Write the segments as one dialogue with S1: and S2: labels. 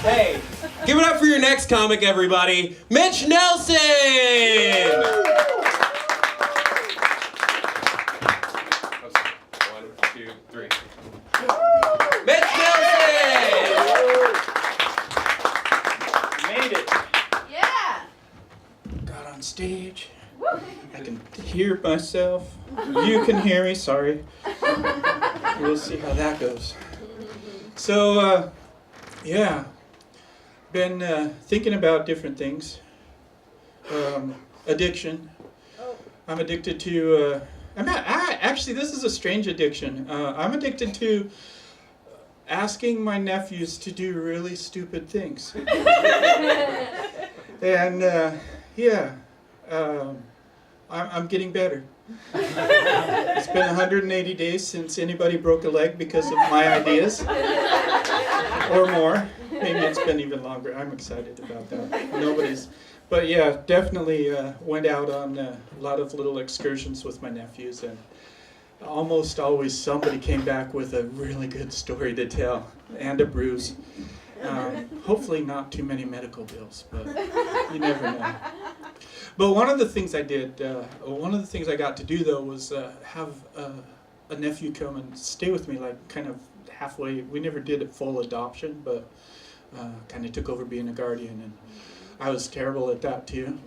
S1: Hey, give it up for your next comic, everybody. Mitch Nelson! One, two, three. Mitch Nelson!
S2: Made it.
S3: Yeah.
S2: Got on stage. I can hear myself. You can hear me, sorry. We'll see how that goes. So, yeah, been thinking about different things. Addiction. I'm addicted to, actually, this is a strange addiction. I'm addicted to asking my nephews to do really stupid things. And, yeah, I'm getting better. It's been 180 days since anybody broke a leg because of my ideas, or more. Maybe it's been even longer. I'm excited about that. But yeah, definitely went out on a lot of little excursions with my nephews, and almost always somebody came back with a really good story to tell, and a bruise. Hopefully not too many medical bills, but you never know. But one of the things I did, one of the things I got to do though was have a nephew come and stay with me, like kind of halfway. We never did a full adoption, but kind of took over being a guardian, and I was terrible at that too.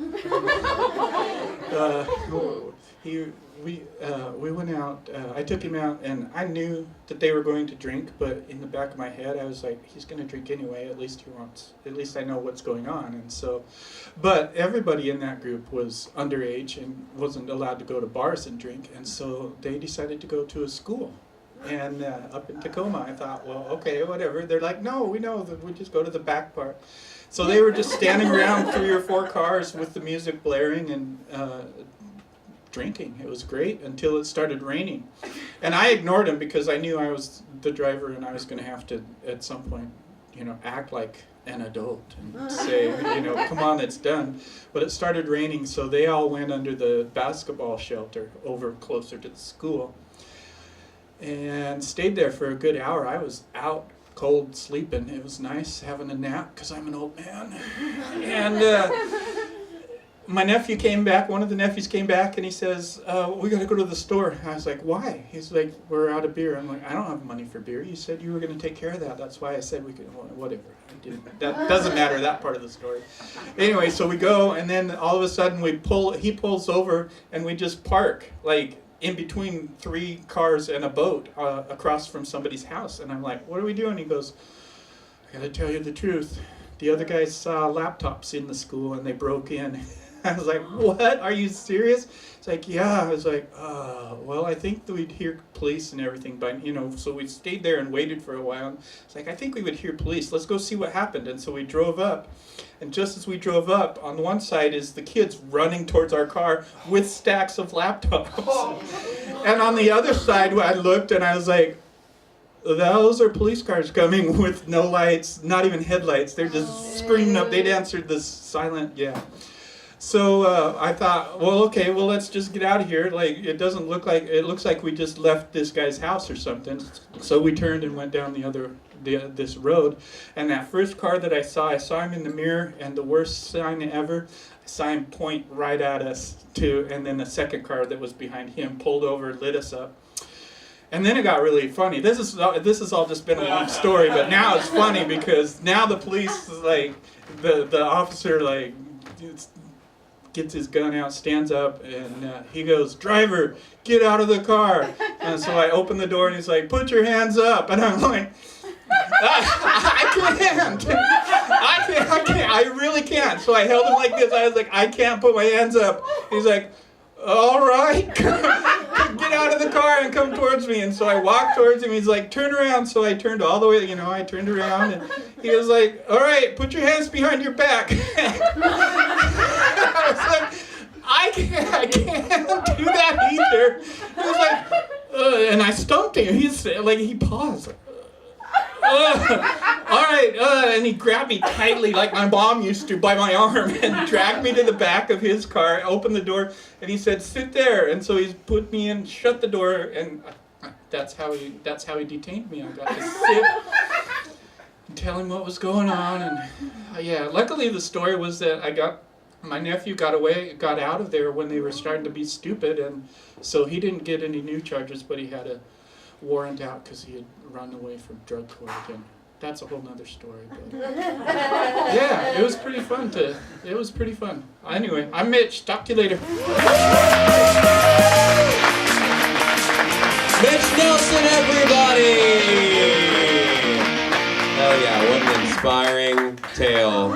S2: We went out, I took him out, and I knew that they were going to drink, but in the back of my head I was like, he's going to drink anyway, at least I know what's going on. And so, but everybody in that group was underage and wasn't allowed to go to bars and drink, and so they decided to go to a school. And up in Tacoma, I thought, well, okay, whatever. They're like, no, we know that we just go to the back part. So they were just standing around 3 or 4 cars with the music blaring and drinking. It was great until it started raining. And I ignored him because I knew I was the driver and I was going to have to, at some point, act like an adult and say, come on, it's done. But it started raining, so they all went under the basketball shelter over closer to the school and stayed there for a good hour. I was out cold sleeping. It was nice having a nap because I'm an old man. And my nephew came back, one of the nephews came back, and he says, we got to go to the store. I was like, why? He's like, we're out of beer. I'm like, I don't have money for beer. You said you were going to take care of that. That's why I said we could, whatever. I didn't. That doesn't matter, that part of the story. Anyway, so we go, and then all of a sudden he pulls over, and we just park, like, in between 3 cars and a boat across from somebody's house. And I'm like, what are we doing? He goes, I got to tell you the truth. The other guys saw laptops in the school, and they broke in. I was like, what? Are you serious? It's like, yeah. I was like, well, I think that we'd hear police and everything, but, so we stayed there and waited for a while. It's like, I think we would hear police. Let's go see what happened. And so we drove up. And just as we drove up, on one side is the kids running towards our car with stacks of laptops. And on the other side, I looked and I was like, those are police cars coming with no lights, not even headlights. They're just screaming up. They'd answered this silent, yeah. So I thought, well, okay, well, let's just get out of here. Like, it looks like we just left this guy's house or something. So we turned and went down this road. And that first car that I saw him in the mirror, and the worst sign ever, I saw him point right at us too. And then the second car that was behind him pulled over, lit us up. And then it got really funny. This has all just been a long story, but now it's funny because now the police, like, the officer, like, gets his gun out, stands up, and he goes, driver, get out of the car. And so I open the door, and he's like, put your hands up. And I'm like, I can't, I really can't. So I held him like this. I was like, I can't put my hands up. He's like, all right, get out of the car and come towards me. And so I walked towards him. He's like, turn around. So I turned all the way, I turned around, and he was like, all right, put your hands behind your back. I was like, I can't do that either. He was like, and I stumped him. He paused. All right, and he grabbed me tightly like my mom used to by my arm and dragged me to the back of his car, opened the door, and he said, sit there. And so he put me in, shut the door, and that's how he detained me. I got to sit. tell him what was going on, and yeah, luckily the story was that my nephew got out of there when they were starting to be stupid, and so he didn't get any new charges, but he had a warrant out because he had run away from drug court, and that's a whole nother story. But yeah, it was pretty fun. Anyway, I'm Mitch. Talk to you later.
S1: Mitch Nelson, everybody! Hell yeah, what an inspiring tale.